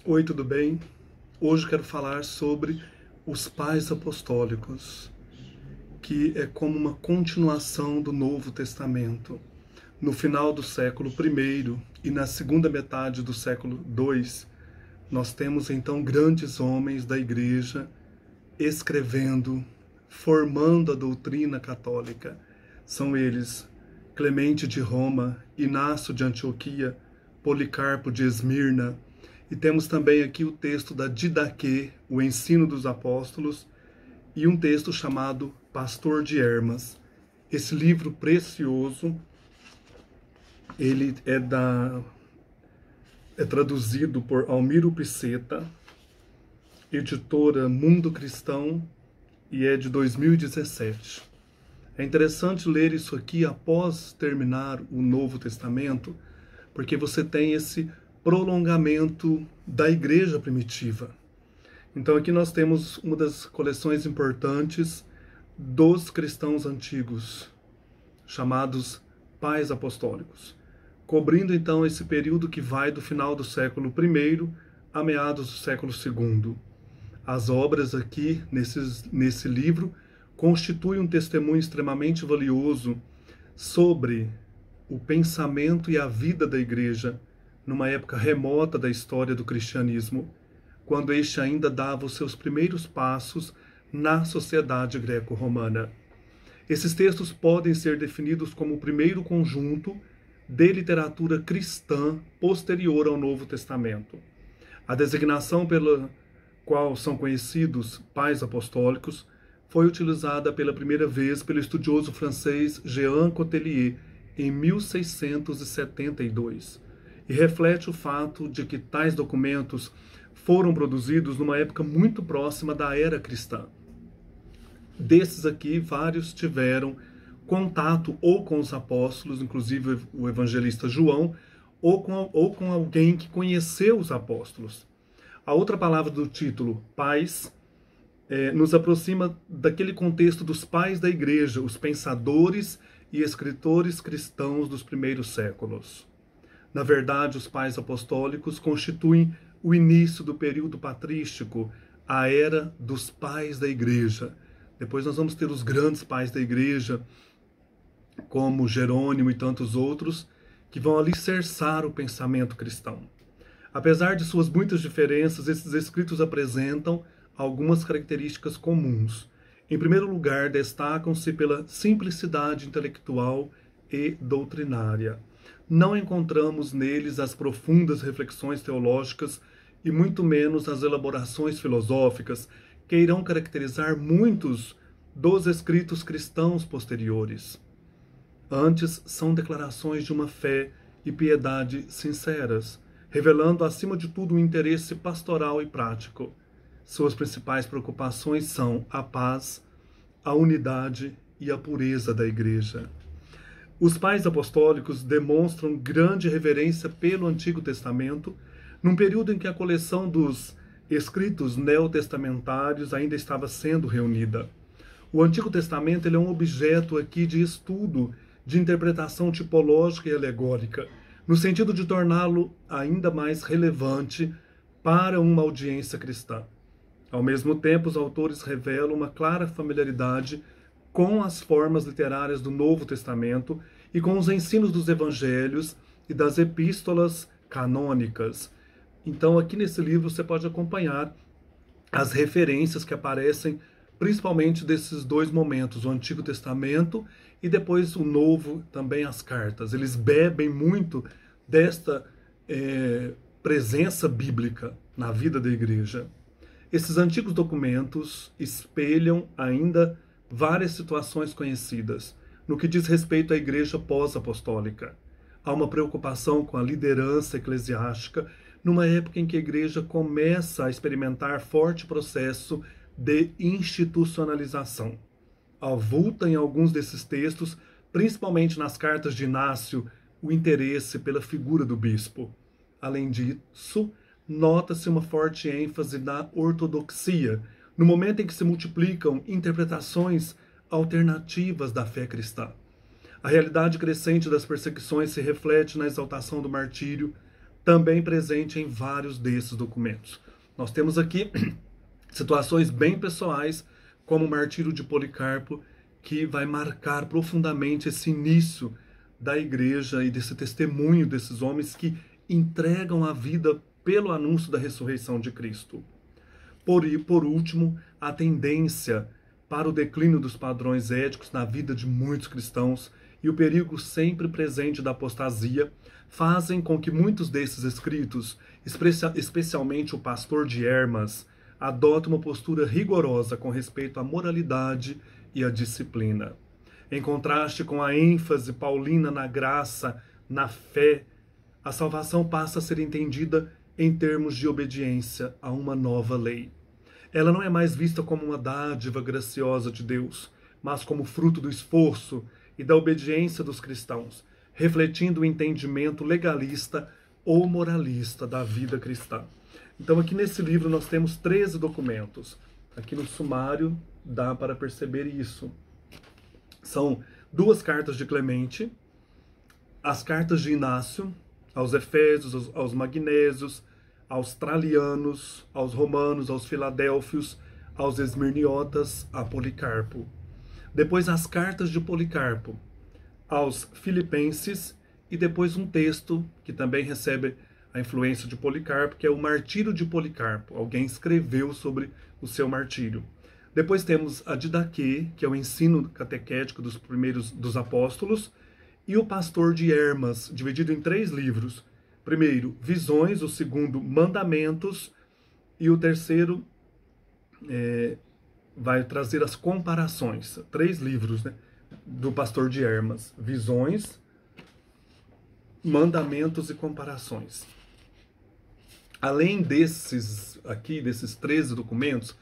Oi, tudo bem? Hoje quero falar sobre os pais apostólicos, que é como uma continuação do Novo Testamento. No final do século I e na segunda metade do século II, nós temos então grandes homens da Igreja escrevendo, formando a doutrina católica. São eles Clemente de Roma, Inácio de Antioquia, Policarpo de Esmirna, e temos também aqui o texto da Didaquê, o Ensino dos Apóstolos, e um texto chamado Pastor de Hermas. Esse livro precioso, ele é traduzido por Almiro Piceta, editora Mundo Cristão, e é de 2017. É interessante ler isso aqui após terminar o Novo Testamento, porque você tem esse prolongamento da igreja primitiva. Então aqui nós temos uma das coleções importantes dos cristãos antigos, chamados Pais Apostólicos, cobrindo então esse período que vai do final do século I a meados do século II. As obras aqui nesse livro constituem um testemunho extremamente valioso sobre o pensamento e a vida da igreja numa época remota da história do cristianismo, quando este ainda dava os seus primeiros passos na sociedade greco-romana. Esses textos podem ser definidos como o primeiro conjunto de literatura cristã posterior ao Novo Testamento. A designação pela qual são conhecidos pais apostólicos foi utilizada pela primeira vez pelo estudioso francês Jean Cotelier em 1672. E reflete o fato de que tais documentos foram produzidos numa época muito próxima da era cristã. Desses aqui, vários tiveram contato ou com os apóstolos, inclusive o evangelista João, ou com alguém que conheceu os apóstolos. A outra palavra do título, pais, nos aproxima daquele contexto dos pais da igreja, os pensadores e escritores cristãos dos primeiros séculos. Na verdade, os pais apostólicos constituem o início do período patrístico, a era dos pais da igreja. Depois nós vamos ter os grandes pais da igreja, como Jerônimo e tantos outros, que vão alicerçar o pensamento cristão. Apesar de suas muitas diferenças, esses escritos apresentam algumas características comuns. Em primeiro lugar, destacam-se pela simplicidade intelectual e doutrinária. Não encontramos neles as profundas reflexões teológicas e muito menos as elaborações filosóficas que irão caracterizar muitos dos escritos cristãos posteriores. Antes, são declarações de uma fé e piedade sinceras, revelando acima de tudo um interesse pastoral e prático. Suas principais preocupações são a paz, a unidade e a pureza da igreja. Os pais apostólicos demonstram grande reverência pelo Antigo Testamento, num período em que a coleção dos escritos neotestamentários ainda estava sendo reunida. O Antigo Testamento ele é um objeto aqui de estudo, de interpretação tipológica e alegórica, no sentido de torná-lo ainda mais relevante para uma audiência cristã. Ao mesmo tempo, os autores revelam uma clara familiaridade com as formas literárias do Novo Testamento e com os ensinos dos evangelhos e das epístolas canônicas. Então, aqui nesse livro você pode acompanhar as referências que aparecem principalmente desses dois momentos, o Antigo Testamento e depois o Novo, também as cartas. Eles bebem muito desta presença bíblica na vida da igreja. Esses antigos documentos espelham ainda várias situações conhecidas no que diz respeito à igreja pós-apostólica. Há uma preocupação com a liderança eclesiástica numa época em que a igreja começa a experimentar forte processo de institucionalização. Avulta em alguns desses textos, principalmente nas cartas de Inácio, o interesse pela figura do bispo. Além disso, nota-se uma forte ênfase na ortodoxia, no momento em que se multiplicam interpretações alternativas da fé cristã. A realidade crescente das perseguições se reflete na exaltação do martírio, também presente em vários desses documentos. Nós temos aqui situações bem pessoais, como o martírio de Policarpo, que vai marcar profundamente esse início da igreja e desse testemunho desses homens que entregam a vida pelo anúncio da ressurreição de Cristo. Por último, a tendência para o declínio dos padrões éticos na vida de muitos cristãos e o perigo sempre presente da apostasia fazem com que muitos desses escritos, especialmente o pastor de Hermas, adotem uma postura rigorosa com respeito à moralidade e à disciplina. Em contraste com a ênfase paulina na graça, na fé, a salvação passa a ser entendida em termos de obediência a uma nova lei. Ela não é mais vista como uma dádiva graciosa de Deus, mas como fruto do esforço e da obediência dos cristãos, refletindo o entendimento legalista ou moralista da vida cristã. Então aqui nesse livro nós temos 13 documentos. Aqui no sumário dá para perceber isso. São 2 cartas de Clemente, as cartas de Inácio, aos Efésios, aos Magnésios, aos Tralianos, aos Romanos, aos Filadélfios, aos Esmirniotas, a Policarpo. Depois as cartas de Policarpo aos Filipenses e depois um texto que também recebe a influência de Policarpo, que é o Martírio de Policarpo. Alguém escreveu sobre o seu martírio. Depois temos a Didaquê, que é o ensino catequético dos apóstolos, e o Pastor de Hermas, dividido em 3 livros. Primeiro, Visões, o segundo, Mandamentos, e o terceiro vai trazer as comparações. 3 livros, né, do Pastor de Hermas: Visões, Mandamentos e Comparações. Além desses 13 documentos,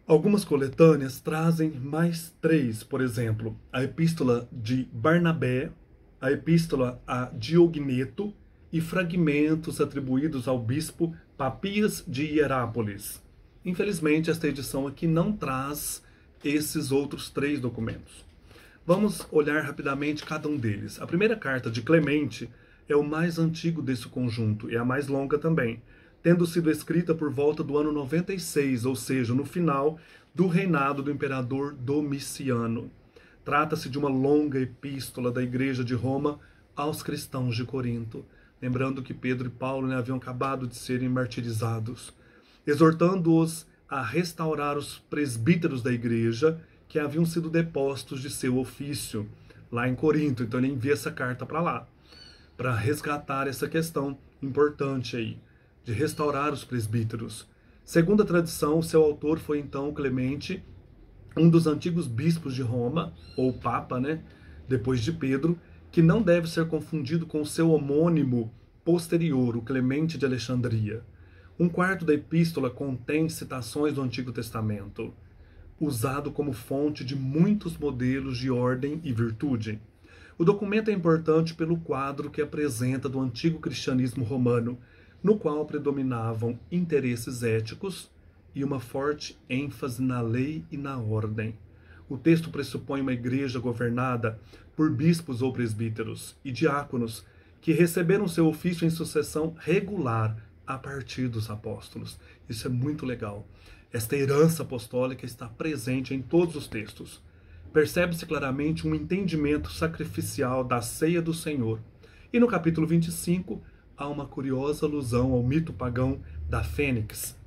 algumas coletâneas trazem mais 3, por exemplo, a Epístola de Barnabé, a Epístola a Diogneto e fragmentos atribuídos ao bispo Papias de Hierápolis. Infelizmente, esta edição aqui não traz esses outros 3 documentos. Vamos olhar rapidamente cada um deles. A primeira carta de Clemente é o mais antigo desse conjunto e a mais longa também, tendo sido escrita por volta do ano 96, ou seja, no final do reinado do imperador Domiciano. Trata-se de uma longa epístola da Igreja de Roma aos cristãos de Corinto, lembrando que Pedro e Paulo haviam acabado de serem martirizados, exortando-os a restaurar os presbíteros da igreja que haviam sido depostos de seu ofício lá em Corinto. Então ele envia essa carta para lá, para resgatar essa questão importante aí, de restaurar os presbíteros. Segundo a tradição, seu autor foi então Clemente, um dos antigos bispos de Roma, ou Papa, né, depois de Pedro, que não deve ser confundido com seu homônimo posterior, o Clemente de Alexandria. Um quarto da epístola contém citações do Antigo Testamento, usado como fonte de muitos modelos de ordem e virtude. O documento é importante pelo quadro que apresenta do antigo cristianismo romano, no qual predominavam interesses éticos e uma forte ênfase na lei e na ordem. O texto pressupõe uma igreja governada por bispos ou presbíteros e diáconos que receberam seu ofício em sucessão regular a partir dos apóstolos. Isso é muito legal. Esta herança apostólica está presente em todos os textos. Percebe-se claramente um entendimento sacrificial da ceia do Senhor. E no capítulo 25, há uma curiosa alusão ao mito pagão da fênix.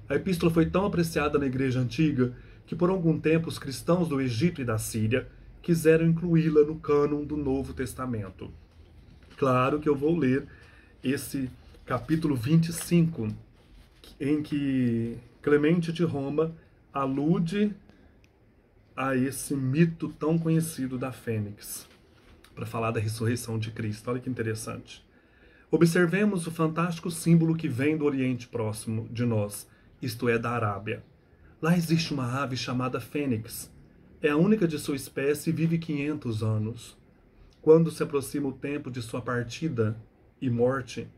A epístola foi tão apreciada na igreja antiga que por algum tempo os cristãos do Egito e da Síria quiseram incluí-la no cânon do Novo Testamento. Claro que eu vou ler esse capítulo 25, em que Clemente de Roma alude a esse mito tão conhecido da fênix, para falar da ressurreição de Cristo. Olha que interessante. Observemos o fantástico símbolo que vem do Oriente Próximo de nós, isto é, da Arábia. Lá existe uma ave chamada fênix. É a única de sua espécie e vive 500 anos. Quando se aproxima o tempo de sua partida e morte,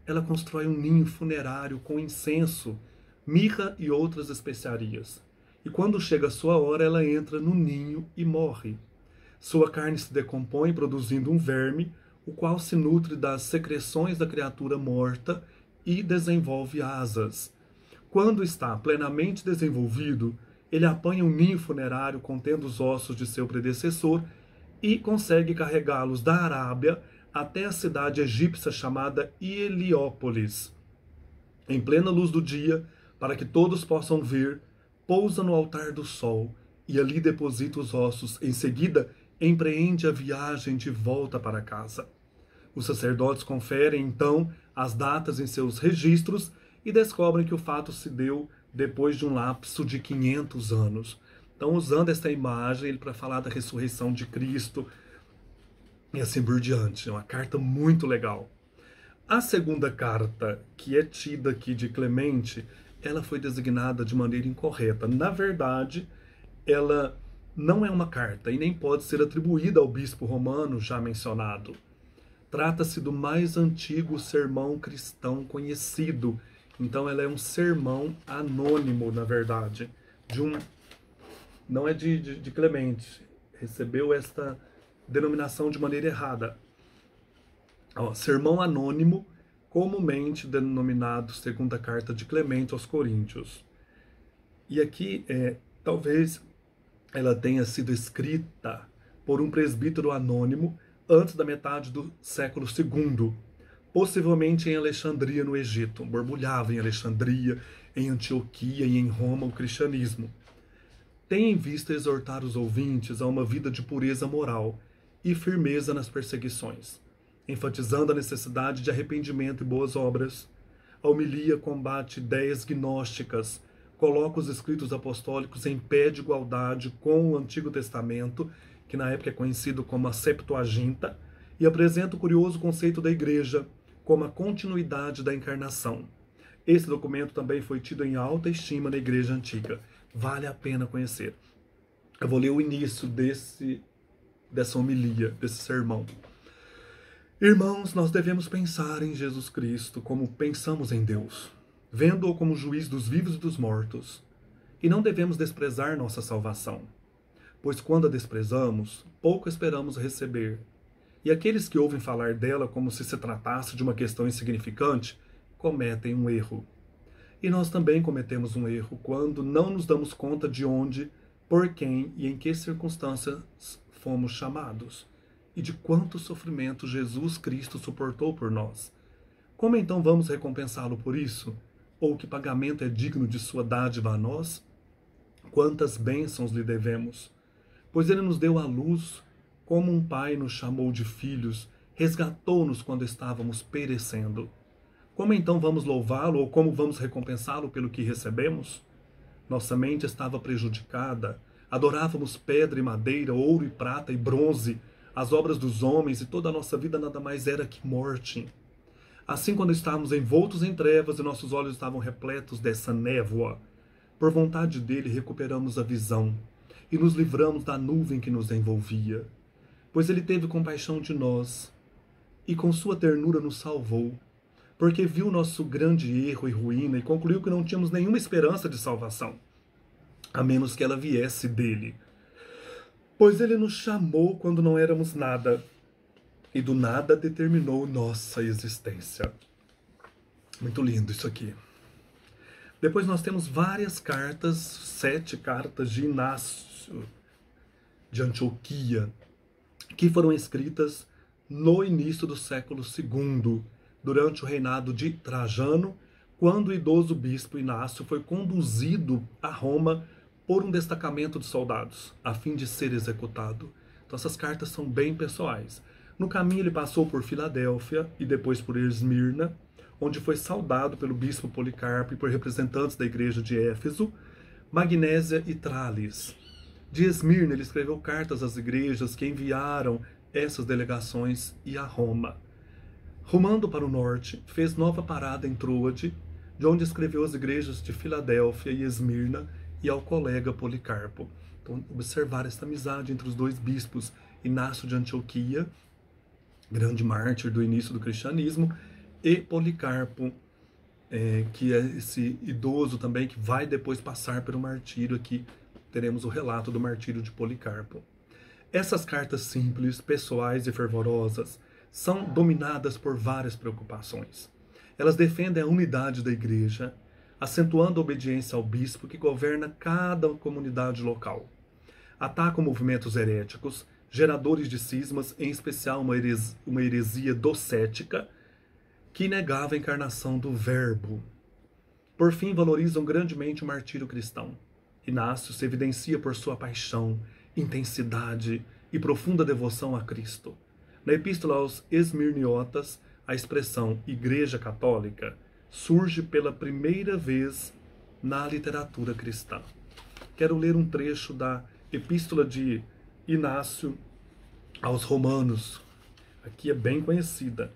ela constrói um ninho funerário com incenso, mirra e outras especiarias. E quando chega a sua hora, ela entra no ninho e morre. Sua carne se decompõe, produzindo um verme, o qual se nutre das secreções da criatura morta e desenvolve asas. Quando está plenamente desenvolvido, ele apanha um ninho funerário contendo os ossos de seu predecessor e consegue carregá-los da Arábia até a cidade egípcia chamada Heliópolis. Em plena luz do dia, para que todos possam ver, pousa no altar do sol e ali deposita os ossos. Em seguida, empreende a viagem de volta para casa. Os sacerdotes conferem, então, as datas em seus registros e descobrem que o fato se deu depois de um lapso de 500 anos. Então, usando esta imagem para falar da ressurreição de Cristo e assim por diante. É uma carta muito legal. A segunda carta, que é tida aqui de Clemente, ela foi designada de maneira incorreta. Na verdade, ela não é uma carta e nem pode ser atribuída ao bispo romano já mencionado. Trata-se do mais antigo sermão cristão conhecido. Então, ela é um sermão anônimo, na verdade. Não é de Clemente. Recebeu esta denominação de maneira errada. Sermão anônimo, comumente denominado segunda carta de Clemente aos Coríntios. E aqui, talvez ela tenha sido escrita por um presbítero anônimo antes da metade do século II, possivelmente em Alexandria, no Egito. Borbulhava em Alexandria, em Antioquia e em Roma o cristianismo. Tem em vista exortar os ouvintes a uma vida de pureza moral e firmeza nas perseguições, enfatizando a necessidade de arrependimento e boas obras. A homilia combate ideias gnósticas, coloca os escritos apostólicos em pé de igualdade com o Antigo Testamento, que na época é conhecido como a Septuaginta, e apresenta o curioso conceito da Igreja como a continuidade da encarnação. Esse documento também foi tido em alta estima na Igreja Antiga. Vale a pena conhecer. Eu vou ler o início dessa homilia, desse sermão. Irmãos, nós devemos pensar em Jesus Cristo como pensamos em Deus, vendo-o como juiz dos vivos e dos mortos. E não devemos desprezar nossa salvação, pois quando a desprezamos, pouco esperamos receber. E aqueles que ouvem falar dela como se tratasse de uma questão insignificante, cometem um erro. E nós também cometemos um erro quando não nos damos conta de onde, por quem e em que circunstâncias fomos chamados, e de quanto sofrimento Jesus Cristo suportou por nós. Como então vamos recompensá-lo por isso? Ou que pagamento é digno de sua dádiva a nós? Quantas bênçãos lhe devemos? Pois ele nos deu a luz, como um pai nos chamou de filhos, resgatou-nos quando estávamos perecendo. Como então vamos louvá-lo ou como vamos recompensá-lo pelo que recebemos? Nossa mente estava prejudicada, adorávamos pedra e madeira, ouro e prata e bronze, as obras dos homens, e toda a nossa vida nada mais era que morte. Assim, quando estávamos envoltos em trevas e nossos olhos estavam repletos dessa névoa, por vontade dele recuperamos a visão e nos livramos da nuvem que nos envolvia. Pois ele teve compaixão de nós e com sua ternura nos salvou, porque viu nosso grande erro e ruína e concluiu que não tínhamos nenhuma esperança de salvação, a menos que ela viesse dele. Pois ele nos chamou quando não éramos nada, e do nada determinou nossa existência. Muito lindo isso aqui. Depois nós temos várias cartas, 7 cartas de Inácio de Antioquia, que foram escritas no início do século II, durante o reinado de Trajano, quando o idoso bispo Inácio foi conduzido a Roma por um destacamento de soldados, a fim de ser executado. Então essas cartas são bem pessoais. No caminho ele passou por Filadélfia e depois por Esmirna, onde foi saudado pelo bispo Policarpo e por representantes da igreja de Éfeso, Magnésia e Trales. De Esmirna ele escreveu cartas às igrejas que enviaram essas delegações e a Roma. Rumando para o norte, fez nova parada em Troade, de onde escreveu às igrejas de Filadélfia e Esmirna e ao colega Policarpo. Então, observar esta amizade entre os dois bispos, Inácio de Antioquia, grande mártir do início do cristianismo, e Policarpo, que é esse idoso também, que vai depois passar pelo martírio. Aqui teremos o relato do martírio de Policarpo. Essas cartas simples, pessoais e fervorosas são dominadas por várias preocupações. Elas defendem a unidade da igreja, acentuando a obediência ao bispo que governa cada comunidade local. Atacam movimentos heréticos, geradores de cismas, em especial uma heresia docética, que negava a encarnação do Verbo. Por fim, valorizam grandemente o martírio cristão. Inácio se evidencia por sua paixão, intensidade e profunda devoção a Cristo. Na Epístola aos Esmirniotas, a expressão Igreja Católica surge pela primeira vez na literatura cristã. Quero ler um trecho da Epístola de Inácio aos Romanos. Aqui é bem conhecida,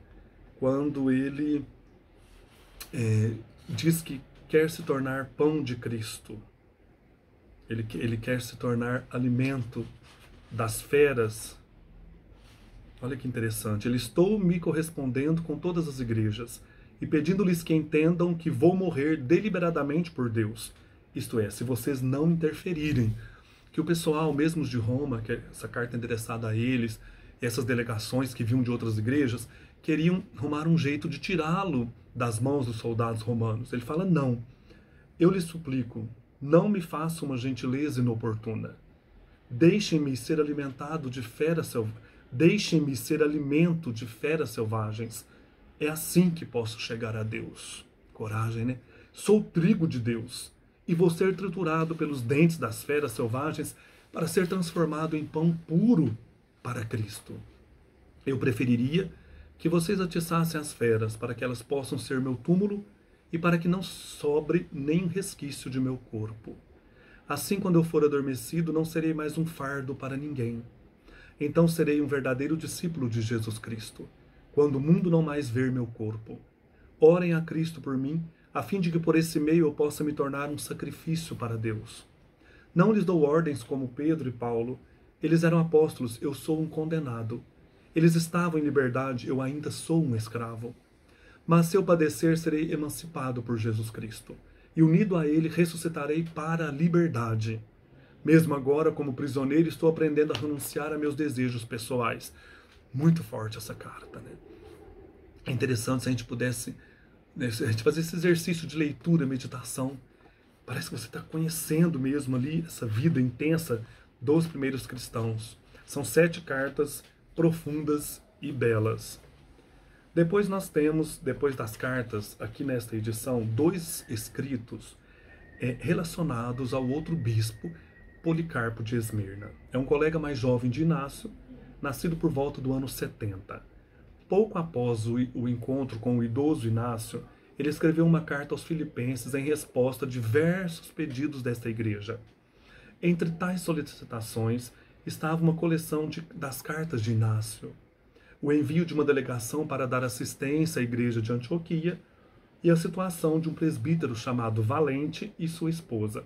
quando ele diz que quer se tornar pão de Cristo. Ele quer se tornar alimento das feras. Olha que interessante. Ele: estou me correspondendo com todas as igrejas e pedindo-lhes que entendam que vou morrer deliberadamente por Deus. Isto é, se vocês não interferirem. Que o pessoal, mesmo de Roma, que essa carta é endereçada a eles, e essas delegações que vinham de outras igrejas, queriam arrumar um jeito de tirá-lo das mãos dos soldados romanos. Ele fala: não, eu lhes suplico, não me façam uma gentileza inoportuna. Deixem-me ser alimentado de feras selvagens. Deixem-me ser alimento de feras selvagens. É assim que posso chegar a Deus. Coragem, né? Sou trigo de Deus e vou ser triturado pelos dentes das feras selvagens para ser transformado em pão puro para Cristo. Eu preferiria que vocês atiçassem as feras para que elas possam ser meu túmulo e para que não sobre nem um resquício de meu corpo. Assim, quando eu for adormecido, não serei mais um fardo para ninguém. Então serei um verdadeiro discípulo de Jesus Cristo, quando o mundo não mais ver meu corpo. Orem a Cristo por mim, a fim de que por esse meio eu possa me tornar um sacrifício para Deus. Não lhes dou ordens como Pedro e Paulo. Eles eram apóstolos, eu sou um condenado. Eles estavam em liberdade, eu ainda sou um escravo. Mas se eu padecer, serei emancipado por Jesus Cristo, e unido a Ele ressuscitarei para a liberdade. Mesmo agora, como prisioneiro, estou aprendendo a renunciar a meus desejos pessoais. Muito forte essa carta, né? É interessante se a gente pudesse fazer esse exercício de leitura, meditação. Parece que você está conhecendo mesmo ali essa vida intensa dos primeiros cristãos. São 7 cartas profundas e belas. Depois nós temos, depois das cartas, aqui nesta edição, 2 escritos relacionados ao outro bispo, Policarpo de Esmirna. É um colega mais jovem de Inácio, nascido por volta do ano 70. Pouco após o encontro com o idoso Inácio, ele escreveu uma carta aos filipenses em resposta a diversos pedidos desta igreja. Entre tais solicitações estava uma coleção das cartas de Inácio, o envio de uma delegação para dar assistência à igreja de Antioquia e a situação de um presbítero chamado Valente e sua esposa,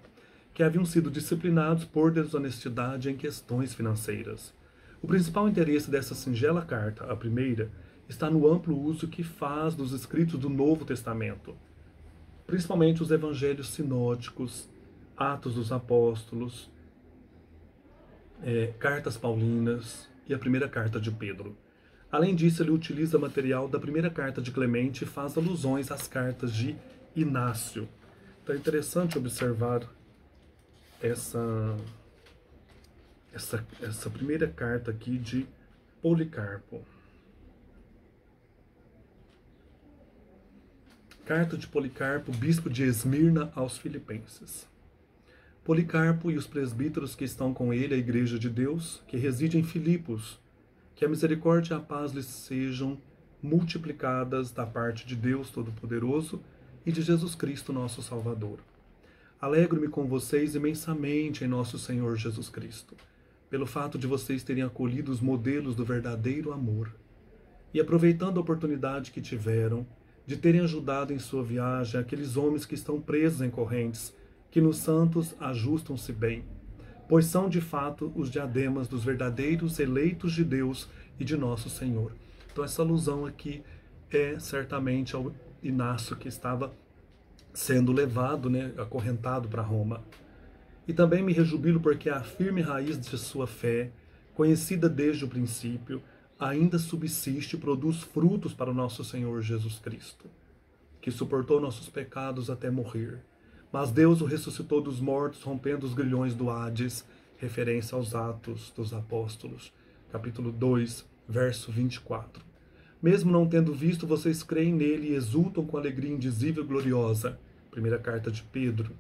que haviam sido disciplinados por desonestidade em questões financeiras. O principal interesse dessa singela carta, a primeira, está no amplo uso que faz dos escritos do Novo Testamento, principalmente os evangelhos sinóticos, Atos dos Apóstolos, cartas paulinas e a primeira carta de Pedro. Além disso, ele utiliza material da primeira carta de Clemente e faz alusões às cartas de Inácio. Então é interessante observar essa primeira carta aqui de Policarpo. Carta de Policarpo, bispo de Esmirna, aos filipenses. Policarpo e os presbíteros que estão com ele, a igreja de Deus, que reside em Filipos, que a misericórdia e a paz lhes sejam multiplicadas da parte de Deus Todo-Poderoso e de Jesus Cristo, nosso Salvador. Alegro-me com vocês imensamente em nosso Senhor Jesus Cristo, pelo fato de vocês terem acolhido os modelos do verdadeiro amor e, aproveitando a oportunidade que tiveram de terem ajudado em sua viagem aqueles homens que estão presos em correntes, que nos santos ajustam-se bem, pois são de fato os diademas dos verdadeiros eleitos de Deus e de nosso Senhor. Então essa alusão aqui é certamente ao Inácio que estava sendo levado, acorrentado para Roma. E também me rejubilo porque a firme raiz de sua fé, conhecida desde o princípio, ainda subsiste e produz frutos para o nosso Senhor Jesus Cristo, que suportou nossos pecados até morrer. Mas Deus o ressuscitou dos mortos, rompendo os grilhões do Hades, referência aos Atos dos Apóstolos, capítulo 2, verso 24. Mesmo não tendo visto, vocês creem nele e exultam com alegria indizível e gloriosa. Primeira carta de Pedro,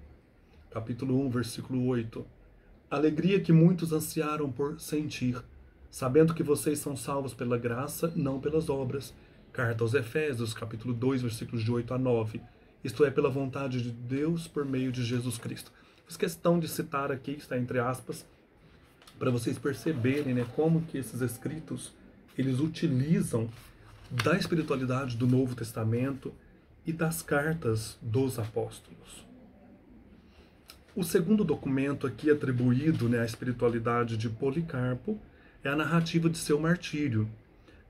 capítulo 1, versículo 8. Alegria que muitos ansiaram por sentir, sabendo que vocês são salvos pela graça, não pelas obras. Carta aos Efésios, capítulo 2, versículos de 8 a 9. Isto é, pela vontade de Deus por meio de Jesus Cristo. Fiz questão de citar aqui, está entre aspas, para vocês perceberem, né, como que esses escritos eles utilizam da espiritualidade do Novo Testamento e das cartas dos apóstolos. O segundo documento aqui atribuído, né, à espiritualidade de Policarpo é a narrativa de seu martírio,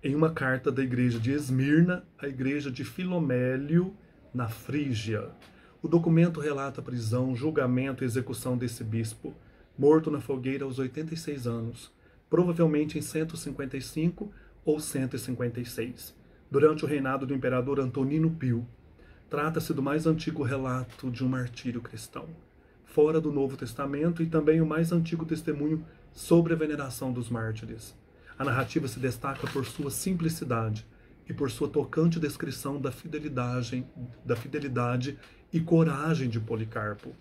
em uma carta da igreja de Esmirna à igreja de Filomélio, na Frígia. O documento relata a prisão, julgamento e execução desse bispo, morto na fogueira aos 86 anos, provavelmente em 155 ou 156, durante o reinado do imperador Antonino Pio. Trata-se do mais antigo relato de um martírio cristão, fora do Novo Testamento, e também o mais antigo testemunho sobre a veneração dos mártires. A narrativa se destaca por sua simplicidade e por sua tocante descrição da fidelidade e coragem de Policarpo.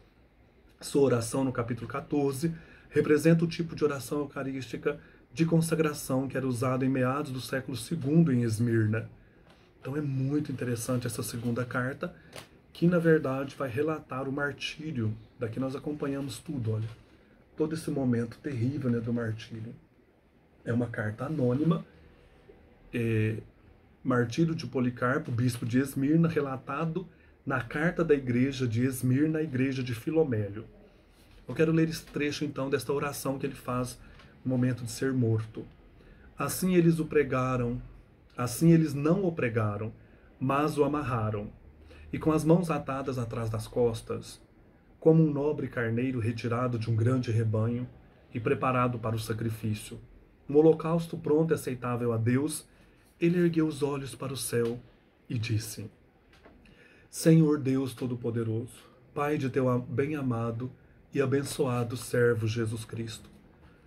Sua oração no capítulo 14 representa o tipo de oração eucarística de consagração que era usado em meados do século II em Esmirna. Então é muito interessante essa segunda carta, que na verdade vai relatar o martírio. Daqui nós acompanhamos tudo, olha, todo esse momento terrível, né, do martírio. É uma carta anônima, martírio de Policarpo, bispo de Esmirna, relatado na carta da igreja de Esmirna à igreja de Filomélio. Eu quero ler esse trecho então desta oração que ele faz no momento de ser morto. Assim eles não o pregaram, mas o amarraram, e com as mãos atadas atrás das costas, como um nobre carneiro retirado de um grande rebanho e preparado para o sacrifício, um holocausto pronto e aceitável a Deus, ele ergueu os olhos para o céu e disse: Senhor Deus Todo-Poderoso, Pai de teu bem-amado e abençoado servo Jesus Cristo,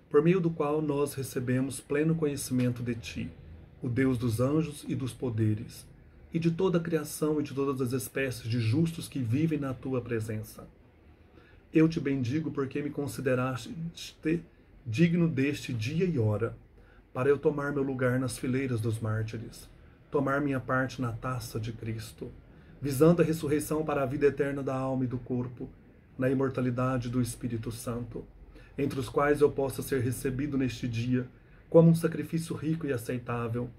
por meio do qual nós recebemos pleno conhecimento de ti, o Deus dos anjos e dos poderes, e de toda a criação e de todas as espécies de justos que vivem na tua presença. Eu te bendigo porque me consideraste digno deste dia e hora, para eu tomar meu lugar nas fileiras dos mártires, tomar minha parte na taça de Cristo, visando a ressurreição para a vida eterna da alma e do corpo, na imortalidade do Espírito Santo, entre os quais eu possa ser recebido neste dia como um sacrifício rico e aceitável,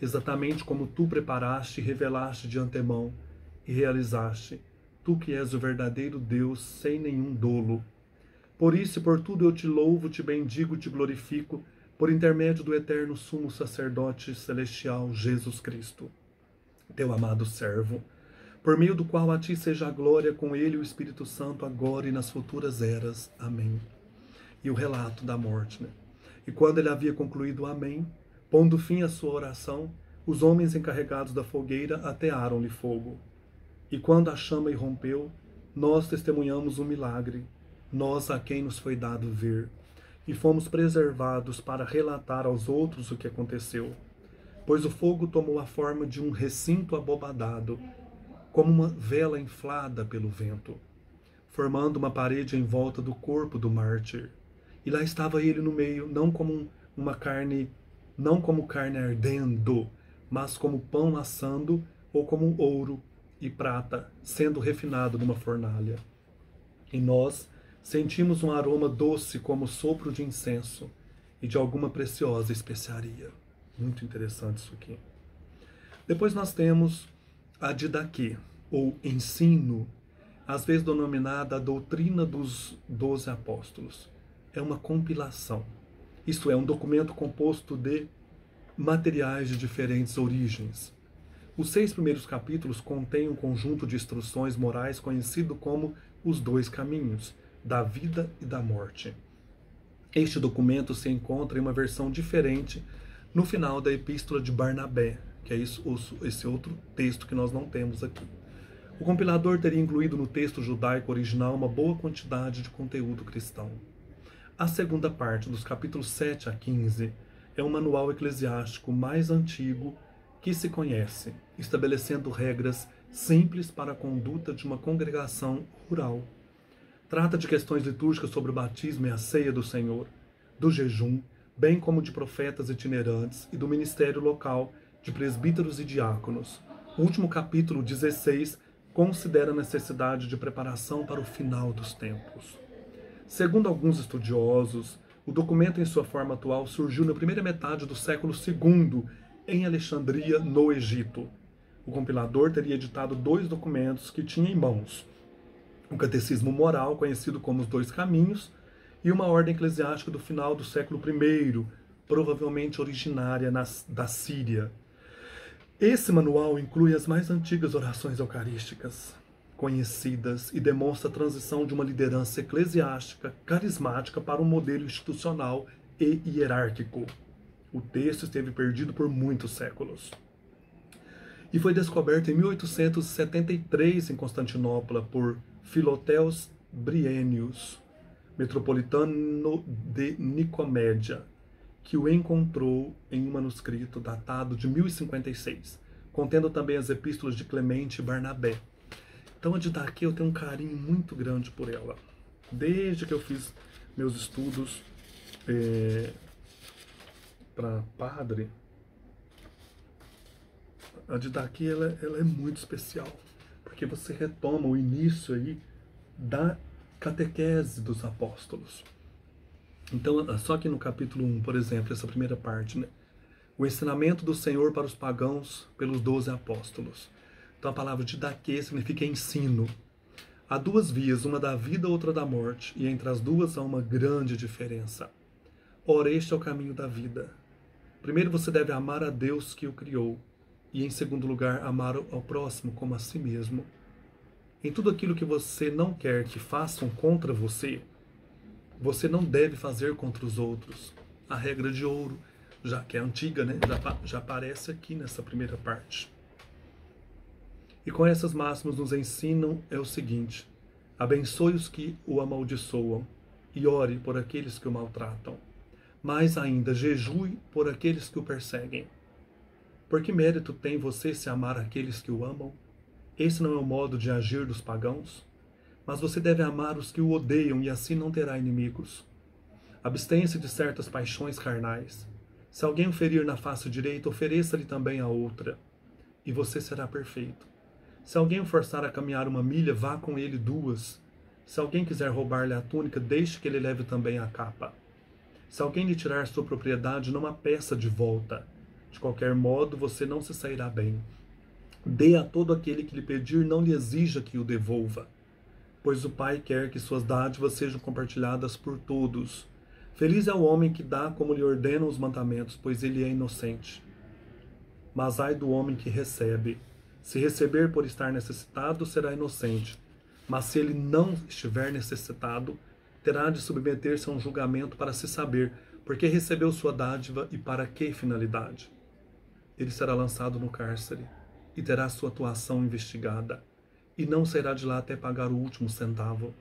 exatamente como tu preparaste e revelaste de antemão e realizaste, tu que és o verdadeiro Deus sem nenhum dolo. Por isso e por tudo eu te louvo, te bendigo, te glorifico, por intermédio do eterno sumo sacerdote celestial Jesus Cristo, teu amado servo, por meio do qual a ti seja a glória com ele e o Espírito Santo agora e nas futuras eras. Amém. E o relato da morte, né? E quando ele havia concluído o amém, pondo fim à sua oração, os homens encarregados da fogueira atearam-lhe fogo. E quando a chama irrompeu, nós testemunhamos um milagre, nós a quem nos foi dado ver, e fomos preservados para relatar aos outros o que aconteceu. Pois o fogo tomou a forma de um recinto abobadado, como uma vela inflada pelo vento, formando uma parede em volta do corpo do mártir. E lá estava ele no meio, não como carne ardendo, mas como pão assando, ou como ouro e prata sendo refinado numa fornalha. E nós sentimos um aroma doce como sopro de incenso e de alguma preciosa especiaria. Muito interessante isso aqui. Depois nós temos a didaquê, ou ensino, às vezes denominada a doutrina dos 12 apóstolos. É uma compilação. Isto é, um documento composto de materiais de diferentes origens. Os 6 primeiros capítulos contêm um conjunto de instruções morais conhecido como os 2 caminhos, da vida e da morte. Este documento se encontra em uma versão diferente no final da Epístola de Barnabé, que é esse outro texto que nós não temos aqui. O compilador teria incluído no texto judaico original uma boa quantidade de conteúdo cristão. A segunda parte, dos capítulos 7 a 15, é um manual eclesiástico mais antigo que se conhece, estabelecendo regras simples para a conduta de uma congregação rural. Trata de questões litúrgicas sobre o batismo e a ceia do Senhor, do jejum, bem como de profetas itinerantes e do ministério local de presbíteros e diáconos. O último capítulo, 16, considera a necessidade de preparação para o final dos tempos. Segundo alguns estudiosos, o documento em sua forma atual surgiu na primeira metade do século II, em Alexandria, no Egito. O compilador teria editado 2 documentos que tinha em mãos: o Catecismo Moral, conhecido como os Dois Caminhos, e uma ordem eclesiástica do final do século I, provavelmente originária da Síria. Esse manual inclui as mais antigas orações eucarísticas conhecidas e demonstra a transição de uma liderança eclesiástica carismática para um modelo institucional e hierárquico. O texto esteve perdido por muitos séculos e foi descoberto em 1873 em Constantinopla por Filoteos Brienius, metropolitano de Nicomédia, que o encontrou em um manuscrito datado de 1056, contendo também as epístolas de Clemente e Barnabé. Então, a Didaquê eu tenho um carinho muito grande por ela. Desde que eu fiz meus estudos para padre, a Didaquê ela é muito especial, porque você retoma o início aí da catequese dos apóstolos. Então, só que no capítulo 1, por exemplo, essa primeira parte, né? O ensinamento do Senhor para os pagãos pelos 12 apóstolos. Então a palavra didaquê significa ensino. Há 2 vias, uma da vida, outra da morte, e entre as duas há uma grande diferença. Ora, este é o caminho da vida. Primeiro você deve amar a Deus que o criou, e em segundo lugar, amar ao próximo como a si mesmo. Em tudo aquilo que você não quer que façam contra você, você não deve fazer contra os outros. A regra de ouro, já que é antiga, né? já aparece aqui nessa primeira parte. E com essas máximas nos ensinam é o seguinte: abençoe os que o amaldiçoam e ore por aqueles que o maltratam. Mais ainda, jejue por aqueles que o perseguem. Por que mérito tem você se amar aqueles que o amam? Esse não é o modo de agir dos pagãos? Mas você deve amar os que o odeiam e assim não terá inimigos. Abstenha-se de certas paixões carnais. Se alguém o ferir na face direita, ofereça-lhe também a outra, e você será perfeito. Se alguém o forçar a caminhar 1 milha, vá com ele 2. Se alguém quiser roubar-lhe a túnica, deixe que ele leve também a capa. Se alguém lhe tirar sua propriedade, não a peça de volta. De qualquer modo, você não se sairá bem. Dê a todo aquele que lhe pedir, não lhe exija que o devolva. Pois o Pai quer que suas dádivas sejam compartilhadas por todos. Feliz é o homem que dá como lhe ordenam os mandamentos, pois ele é inocente. Mas ai do homem que recebe. Se receber por estar necessitado, será inocente. Mas se ele não estiver necessitado, terá de submeter-se a um julgamento para se saber por que recebeu sua dádiva e para que finalidade. Ele será lançado no cárcere e terá sua atuação investigada, e não sairá de lá até pagar o último centavo.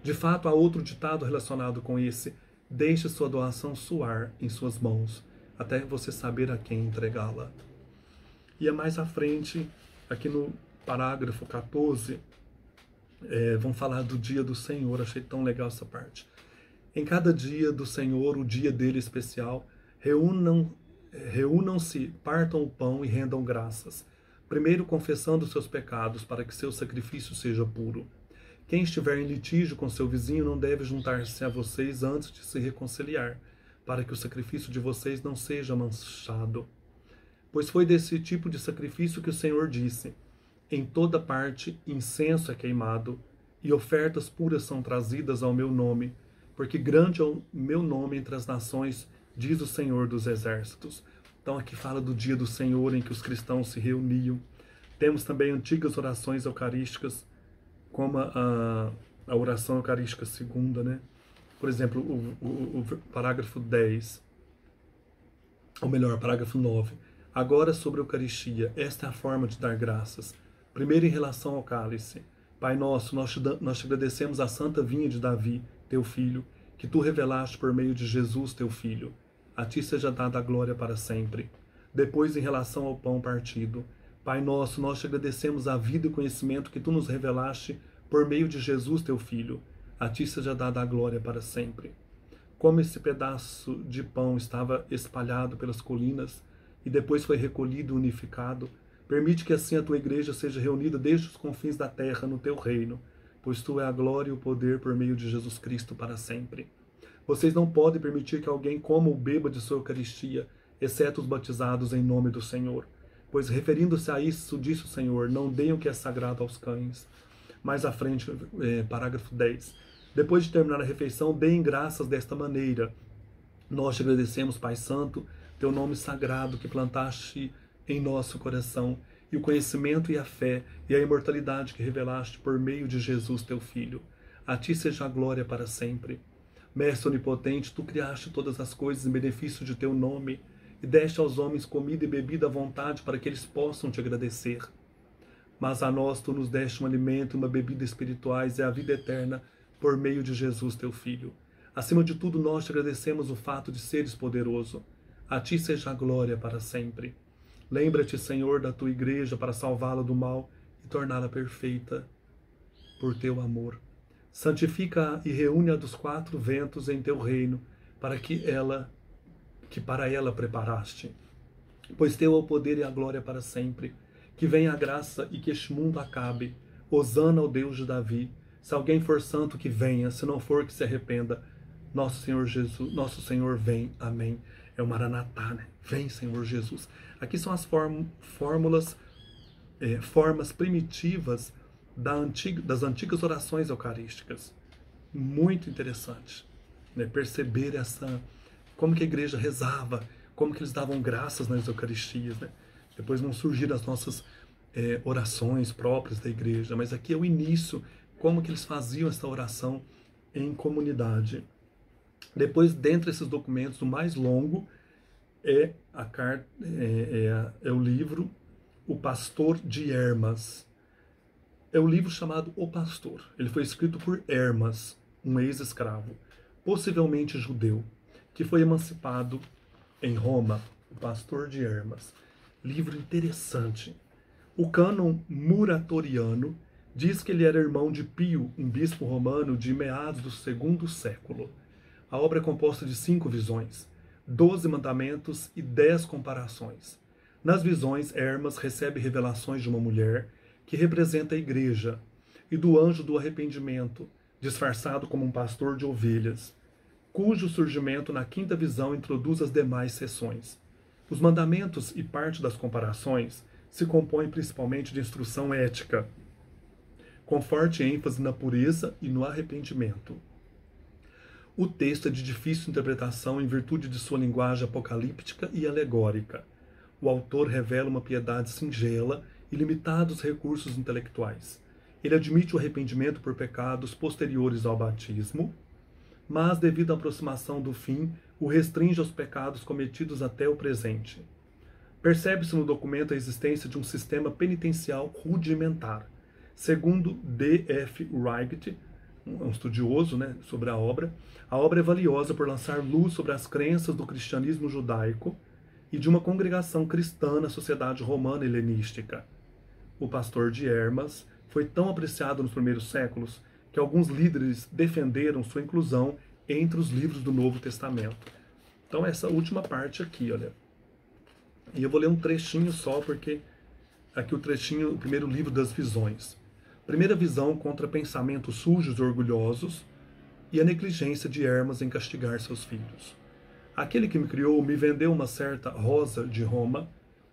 De fato, há outro ditado relacionado com esse: deixe sua doação suar em suas mãos, até você saber a quem entregá-la. E é mais à frente, aqui no parágrafo 14, vão falar do dia do Senhor. Achei tão legal essa parte. Em cada dia do Senhor, o dia dele especial, reúnam-se, partam o pão e rendam graças, primeiro confessando seus pecados, para que seu sacrifício seja puro. Quem estiver em litígio com seu vizinho não deve juntar-se a vocês antes de se reconciliar, para que o sacrifício de vocês não seja manchado. Pois foi desse tipo de sacrifício que o Senhor disse: em toda parte incenso é queimado, e ofertas puras são trazidas ao meu nome, porque grande é o meu nome entre as nações, diz o Senhor dos Exércitos. Então aqui fala do dia do Senhor em que os cristãos se reuniam. Temos também antigas orações eucarísticas, como a oração eucarística segunda, né? Por exemplo, o parágrafo 10. ou melhor, parágrafo 9. Agora sobre a Eucaristia, esta é a forma de dar graças. Primeiro em relação ao cálice. Pai nosso, nós te agradecemos a santa vinha de Davi, teu filho, que tu revelaste por meio de Jesus, teu filho. A ti seja dada a glória para sempre. Depois em relação ao pão partido. Pai nosso, nós te agradecemos a vida e o conhecimento que tu nos revelaste por meio de Jesus, teu filho. A ti seja dada a glória para sempre. Como esse pedaço de pão estava espalhado pelas colinas e depois foi recolhido e unificado, permite que assim a tua igreja seja reunida desde os confins da terra no teu reino, pois tu é a glória e o poder por meio de Jesus Cristo para sempre. Vocês não podem permitir que alguém coma ou beba de sua Eucaristia, exceto os batizados em nome do Senhor. Pois referindo-se a isso, disse o Senhor, não deem o que é sagrado aos cães. Mais à frente, parágrafo 10. Depois de terminar a refeição, deem graças desta maneira. Nós te agradecemos, Pai Santo, teu nome sagrado que plantaste em nosso coração, e o conhecimento e a fé e a imortalidade que revelaste por meio de Jesus, teu Filho. A ti seja a glória para sempre. Mestre onipotente, tu criaste todas as coisas em benefício de teu nome, e deste aos homens comida e bebida à vontade para que eles possam te agradecer. Mas a nós tu nos deste um alimento e uma bebida espirituais e a vida eterna por meio de Jesus, teu Filho. Acima de tudo, nós te agradecemos o fato de seres poderoso. A ti seja a glória para sempre. Lembra-te, Senhor, da tua igreja para salvá-la do mal e torná-la perfeita por teu amor. Santifica-a e reúne-a dos quatro ventos em teu reino, para que para ela preparaste. Pois teu é o poder e a glória para sempre. Que venha a graça e que este mundo acabe. Hosana ao Deus de Davi. Se alguém for santo, que venha. Se não for, que se arrependa. Nosso Senhor Jesus, nosso Senhor vem. Amém. É o Maranatá, né? Vem, Senhor Jesus. Aqui são as formas primitivas das antigas orações eucarísticas. Muito interessante, né? Perceber como que a igreja rezava, como que eles davam graças nas Eucaristias, né? Depois vão surgir as nossas orações próprias da igreja, mas aqui é o início, como que eles faziam essa oração em comunidade. Depois, dentre esses documentos, o mais longo é o livro O Pastor de Hermas. É o livro chamado O Pastor. Ele foi escrito por Hermas, um ex-escravo, possivelmente judeu, que foi emancipado em Roma. O Pastor de Hermas. Livro interessante. O cânon muratoriano diz que ele era irmão de Pio, um bispo romano de meados do segundo século. A obra é composta de 5 visões, 12 mandamentos e 10 comparações. Nas visões, Hermas recebe revelações de uma mulher que representa a igreja e do anjo do arrependimento, disfarçado como um pastor de ovelhas, cujo surgimento na 5ª visão introduz as demais seções. Os mandamentos e parte das comparações se compõem principalmente de instrução ética, com forte ênfase na pureza e no arrependimento. O texto é de difícil interpretação em virtude de sua linguagem apocalíptica e alegórica. O autor revela uma piedade singela e limitados recursos intelectuais. Ele admite o arrependimento por pecados posteriores ao batismo, mas, devido à aproximação do fim, o restringe aos pecados cometidos até o presente. Percebe-se no documento a existência de um sistema penitencial rudimentar. Segundo D.F. Wright, um estudioso, né, sobre a obra é valiosa por lançar luz sobre as crenças do cristianismo judaico e de uma congregação cristã na sociedade romana helenística. O Pastor de Hermas foi tão apreciado nos primeiros séculos que alguns líderes defenderam sua inclusão entre os livros do Novo Testamento. Então essa última parte aqui, olha. E eu vou ler um trechinho só, porque aqui o primeiro livro das visões. Primeira visão contra pensamentos sujos e orgulhosos e a negligência de Hermas em castigar seus filhos. Aquele que me criou me vendeu uma certa Rosa de Roma.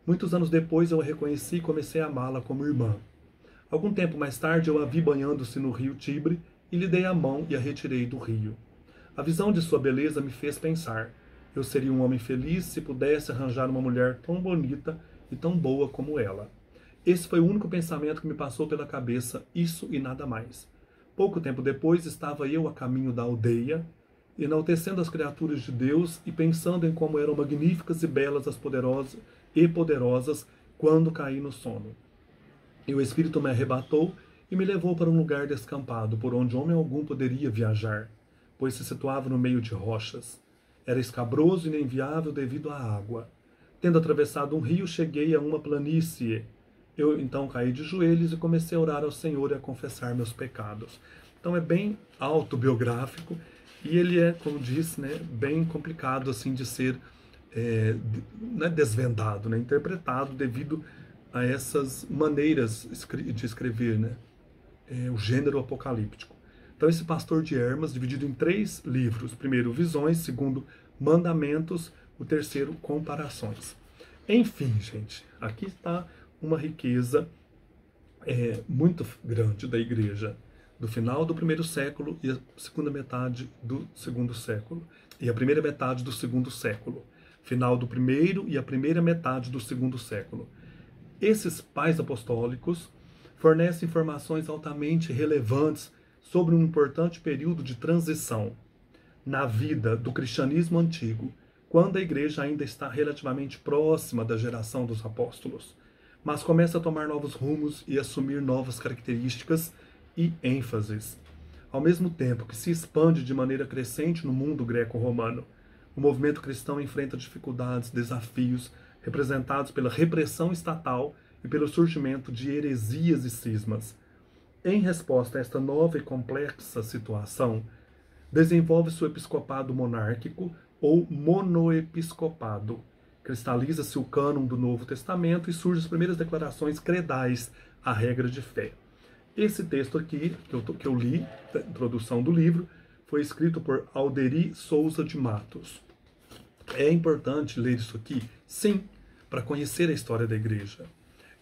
Muitos anos depois eu a reconheci e comecei a amá-la como irmã. Algum tempo mais tarde eu a vi banhando-se no rio Tibre e lhe dei a mão e a retirei do rio. A visão de sua beleza me fez pensar. Eu seria um homem feliz se pudesse arranjar uma mulher tão bonita e tão boa como ela. Esse foi o único pensamento que me passou pela cabeça, isso e nada mais. Pouco tempo depois estava eu a caminho da aldeia enaltecendo as criaturas de Deus e pensando em como eram magníficas e belas as poderosas quando caí no sono. E o Espírito me arrebatou e me levou para um lugar descampado, por onde homem algum poderia viajar, pois se situava no meio de rochas. Era escabroso e inenviável devido à água. Tendo atravessado um rio, cheguei a uma planície. Eu então caí de joelhos e comecei a orar ao Senhor e a confessar meus pecados. Então é bem autobiográfico e ele é, como disse, né, bem complicado assim de ser desvendado, né, interpretado devido a essas maneiras de escrever, né, o gênero apocalíptico. Então esse Pastor de Hermas, dividido em 3 livros: primeiro, Visões; segundo, Mandamentos; o terceiro, Comparações. Enfim, gente, aqui está uma riqueza muito grande da igreja, do final do primeiro século e a segunda metade do segundo século, e a primeira metade do segundo século, final do primeiro e a primeira metade do segundo século. Esses pais apostólicos fornecem informações altamente relevantes sobre um importante período de transição na vida do cristianismo antigo, quando a igreja ainda está relativamente próxima da geração dos apóstolos, mas começa a tomar novos rumos e assumir novas características e ênfases. Ao mesmo tempo que se expande de maneira crescente no mundo greco-romano, o movimento cristão enfrenta dificuldades, desafios representados pela repressão estatal e pelo surgimento de heresias e cismas. Em resposta a esta nova e complexa situação, desenvolve-se o episcopado monárquico ou monoepiscopado. Cristaliza-se o cânon do Novo Testamento e surgem as primeiras declarações credais à regra de fé. Esse texto aqui, que eu li, da introdução do livro, foi escrito por Alderi Souza de Matos. É importante ler isso aqui? Sim, para conhecer a história da igreja.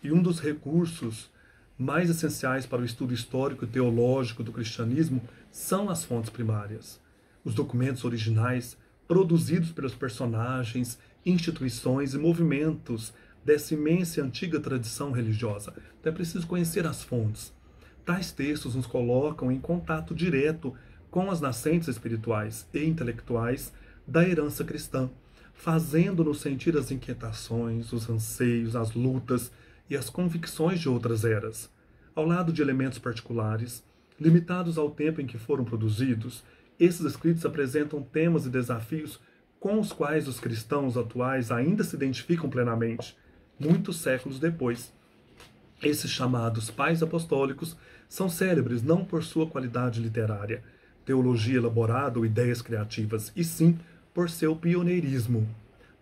E um dos recursos mais essenciais para o estudo histórico e teológico do cristianismo são as fontes primárias, os documentos originais produzidos pelos personagens, instituições e movimentos dessa imensa e antiga tradição religiosa. Então é preciso conhecer as fontes. Tais textos nos colocam em contato direto com as nascentes espirituais e intelectuais da herança cristã, fazendo-nos sentir as inquietações, os anseios, as lutas e as convicções de outras eras. Ao lado de elementos particulares, limitados ao tempo em que foram produzidos, esses escritos apresentam temas e desafios com os quais os cristãos atuais ainda se identificam plenamente, muitos séculos depois. Esses chamados pais apostólicos são célebres não por sua qualidade literária, teologia elaborada ou ideias criativas, e sim por seu pioneirismo.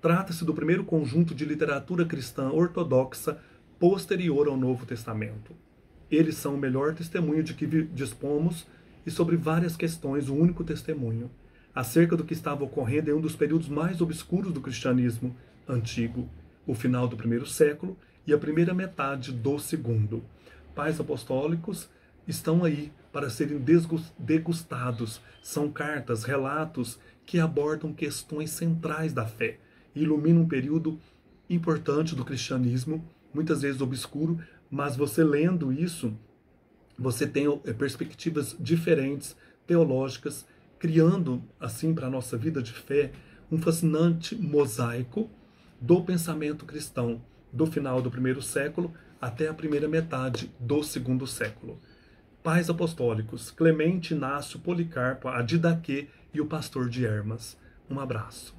Trata-se do primeiro conjunto de literatura cristã ortodoxa posterior ao Novo Testamento. Eles são o melhor testemunho de que dispomos e sobre várias questões o único testemunho acerca do que estava ocorrendo em um dos períodos mais obscuros do cristianismo antigo, o final do primeiro século e a primeira metade do segundo. Pais apostólicos estão aí para serem degustados. São cartas, relatos que abordam questões centrais da fé e iluminam um período importante do cristianismo, muitas vezes obscuro, mas você lendo isso, você tem perspectivas diferentes, teológicas, criando, assim, para a nossa vida de fé, um fascinante mosaico do pensamento cristão, do final do primeiro século até a primeira metade do segundo século. Pais apostólicos, Clemente, Inácio, Policarpo, a Didaquê e o Pastor de Hermas. Um abraço.